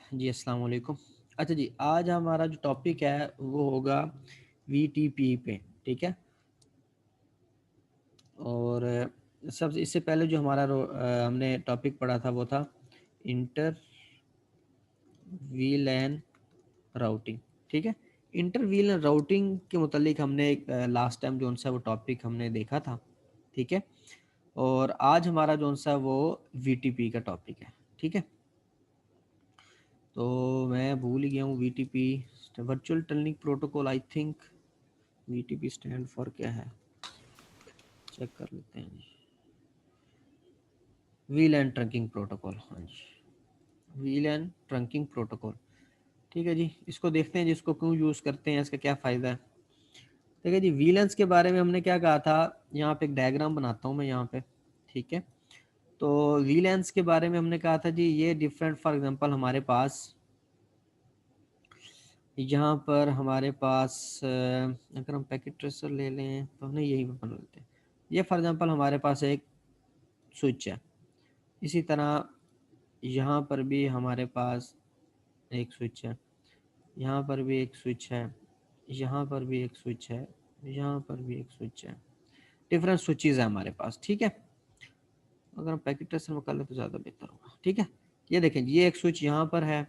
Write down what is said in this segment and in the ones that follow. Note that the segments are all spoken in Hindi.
जी अस्सलाम वालेकुम। अच्छा जी, आज हमारा जो टॉपिक है वो होगा वीटीपी पे, ठीक है। और सबसे इससे पहले जो हमारा हमने टॉपिक पढ़ा था वो था इंटर वीलैन राउटिंग, ठीक है। इंटर वीलैन राउटिंग के मुतालिक हमने लास्ट टाइम जो सा वो टॉपिक हमने देखा था, ठीक है। और आज हमारा जो सा वो वीटीपी का टॉपिक है, ठीक है। तो मैं भूल ही गया हूँ VTP virtual tunnelling protocol, I think VTP stand for क्या है, चेक कर लेते हैं जी। व्हील एंड ट्रंकिंग प्रोटोकॉल, हाँ जी, व्हील एंड ट्रंकिंग प्रोटोकॉल, ठीक है जी। इसको देखते हैं जिसको क्यों यूज़ करते हैं, इसका क्या फ़ायदा है। ठीक है जी, व्हीलेंस के बारे में हमने क्या कहा था, यहाँ पे एक डायग्राम बनाता हूँ मैं यहाँ पे, ठीक है। तो व्हीलेंस के बारे में हमने कहा था जी, ये डिफरेंट, फॉर एग्जांपल हमारे पास यहाँ पर हमारे पास अगर हम पैकेट ट्रेसर ले लें तो हमने यही बना लेते हैं। ये फॉर एग्जांपल हमारे पास एक स्विच है, इसी तरह यहाँ पर भी हमारे पास एक स्विच है, यहाँ पर भी एक स्विच है, यहाँ पर भी एक स्विच है, यहाँ पर भी एक स्विच है। डिफरेंट स्विचेस है हमारे पास, ठीक है। अगर हम पैकेट ट्रेसर में कर ले तो ज़्यादा बेहतर होगा, ठीक है। ये देखें, ये एक स्विच यहाँ पर है,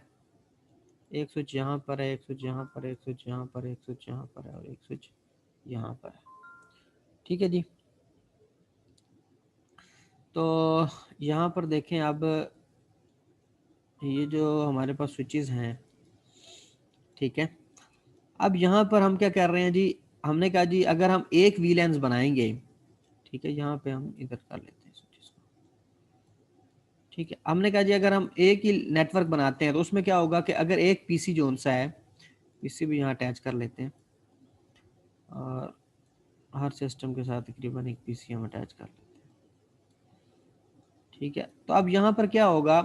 एक स्विच यहाँ पर है, एक स्विच यहाँ पर, एक स्विच यहाँ पर, एक स्विच यहाँ पर है और एक स्विच यहाँ पर है, ठीक है जी। तो यहाँ पर देखें, अब ये जो हमारे पास स्विचेस हैं, ठीक है। अब यहाँ पर हम क्या कर रहे हैं जी, हमने कहा जी अगर हम एक वीलेंस बनाएंगे, ठीक है, यहाँ पे हम इधर कर लेते हैं स्विचेस को, ठीक है। हमने कहा जी अगर हम एक ही नेटवर्क बनाते हैं तो उसमें क्या होगा कि अगर एक पीसी जो सा है, पीसी भी यहाँ अटैच कर लेते हैं और हर सिस्टम के साथ तकरीबन एक पीसी हम अटैच कर लेते हैं, ठीक है। तो अब यहाँ पर क्या होगा,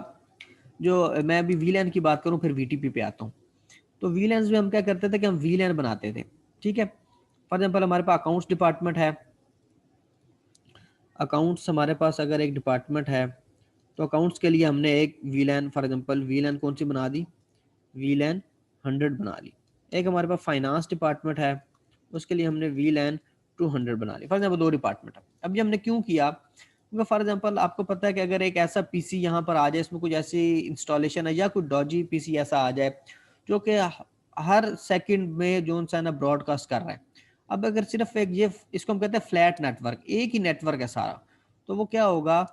जो मैं अभी वीलैन की बात करूँ फिर वीटीपी पे आता हूँ। तो वीलैंस में हम क्या करते थे कि हम वीलैन बनाते थे, ठीक है। फॉर एग्जाम्पल हमारे पास अकाउंट्स डिपार्टमेंट है, अकाउंट्स हमारे पास अगर एक डिपार्टमेंट है तो अकाउंट्स के लिए हमने एक वीलैन, फॉर एग्जांपल वीलैन कौन सी बना दी, वीलैन 100 बना ली। एक हमारे पास फाइनेंस डिपार्टमेंट है, उसके लिए हमने वीलैन 200 बना ली। फॉर एग्जांपल दो डिपार्टमेंट है। अब ये हमने क्यों किया, क्योंकि फॉर एग्जांपल आपको पता है कि अगर एक ऐसा पीसी यहाँ पर आ जाए, इसमें कुछ ऐसी इंस्टॉलेशन है या कुछ डॉजी पीसी ऐसा आ जाए जो कि हर सेकंड में जो सा ना ब्रॉडकास्ट कर रहा है। अब अगर सिर्फ एक ये, इसको हम कहते हैं फ्लैट नेटवर्क, एक ही नेटवर्क है सारा, तो वो क्या होगा,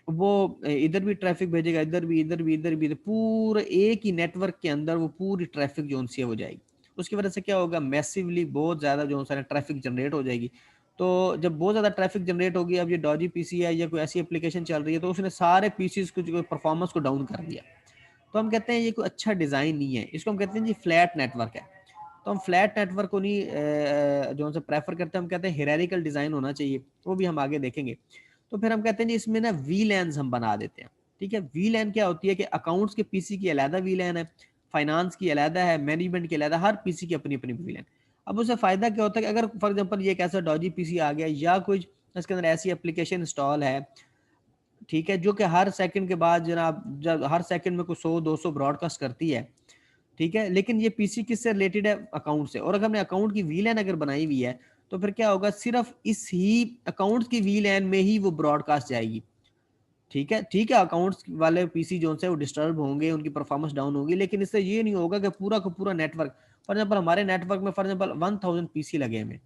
वो इधर भी ट्रैफिक भेजेगा, इधर भी, इधर भी, इधर भी, इधर, पूरे एक ही नेटवर्क के अंदर वो पूरी ट्रैफिक जो सी है वो जाएगी। उसकी वजह से क्या होगा, मैसिवली बहुत ज़्यादा जो सा ट्रैफिक जनरेट हो जाएगी। तो जब बहुत ज़्यादा ट्रैफिक जनरेट होगी, अब ये डॉजी पीसी है या कोई ऐसी एप्लीकेशन चल रही है, तो उसने सारे पीसीज को जो परफॉर्मेंस को डाउन कर दिया। तो हम कहते हैं ये कोई अच्छा डिज़ाइन नहीं है, इसको हम कहते हैं जी फ्लैट नेटवर्क है। तो हम फ्लैट नेटवर्क को नहीं जो से प्रेफर करते हैं, हम कहते हैं हिरारिकल डिज़ाइन होना चाहिए, वो भी हम आगे देखेंगे। तो फिर हम कहते हैं जी इसमें ना वीलैन्स हम बना देते हैं, ठीक है। वीलैन क्या होती है कि अकाउंट्स के पीसी की अलहदा वीलैन है, फाइनेंस की अलहदा है, मैनेजमेंट की अलहदा, हर पीसी की अपनी अपनी वीलैन। अब उससे फ़ायदा क्या होता है कि अगर फॉर एग्जांपल ये एक ऐसा डॉजी पीसी आ गया या कुछ इसके अंदर ऐसी एप्लीकेशन इंस्टॉल है, ठीक है, जो कि हर सेकंड के बाद जनाब, जब हर सेकंड में कुछ 100-200 ब्रॉडकास्ट करती है, ठीक है, लेकिन ये पीसी किससे रिलेटेड है, अकाउंट से। और अगर हमने अकाउंट की वीलैन अगर बनाई हुई है तो फिर क्या होगा, सिर्फ इस ही अकाउंट की वीलैन में ही वो ब्रॉडकास्ट जाएगी, ठीक है। ठीक है, अकाउंट्स वाले पीसी जो है वो डिस्टर्ब होंगे, उनकी परफॉर्मेंस डाउन होगी, लेकिन इससे ये नहीं होगा कि पूरा का पूरा नेटवर्क, फॉर एग्जाम्पल हमारे नेटवर्क में फॉर एग्जाम्पल 1000 पीसी लगे हुए,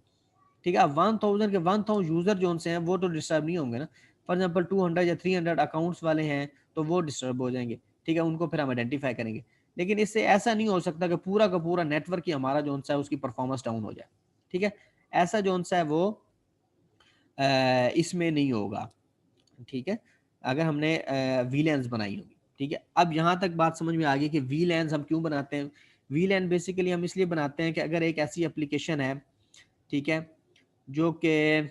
ठीक है। 1000 के 1000 यूजर जो हैं वो तो डिस्टर्ब नहीं होंगे ना। फॉर एग्जाम्पल 200 या 300 अकाउंट्स वाले हैं तो वो डिस्टर्ब हो जाएंगे, ठीक है, उनको फिर हम आइडेंटिफाई करेंगे। लेकिन इससे ऐसा नहीं हो सकता कि पूरा का पूरा नेटवर्क ही हमारा जो है उसकी परफॉर्मेंस डाउन हो जाए, ठीक है। ऐसा जो है वो इसमें नहीं होगा, ठीक है, अगर हमने वीलैंस बनाई होगी, ठीक है। अब यहाँ तक बात समझ में आ गई कि वीलैंस हम क्यों बनाते हैं। वीलैन बेसिकली हम इसलिए बनाते हैं कि अगर एक ऐसी एप्लीकेशन है, ठीक है, जो कि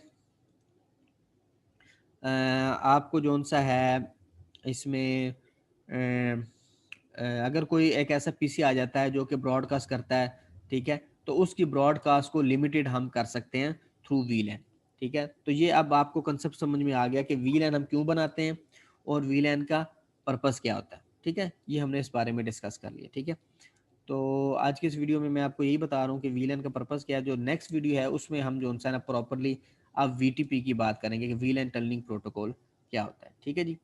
आपको जोन सा है इसमें अगर कोई एक ऐसा पीसी आ जाता है जो कि ब्रॉडकास्ट करता है, ठीक है, तो उसकी ब्रॉडकास्ट को लिमिटेड हम कर सकते हैं थ्रू वीलैन, ठीक है। तो ये अब आपको कंसेप्ट समझ में आ गया कि वीलैन हम क्यों बनाते हैं और वीलैन का पर्पस क्या होता है, ठीक है, ये हमने इस बारे में डिस्कस कर लिया। ठीक है, तो आज की इस वीडियो में मैं आपको यही बता रहा हूँ कि वीलैन का पर्पस क्या है। जो नेक्स्ट वीडियो है उसमें हम जो है ना प्रॉपरली अब वीटीपी की बात करेंगे कि व्हील एंड टनलिंग प्रोटोकॉल क्या होता है। ठीक है जी।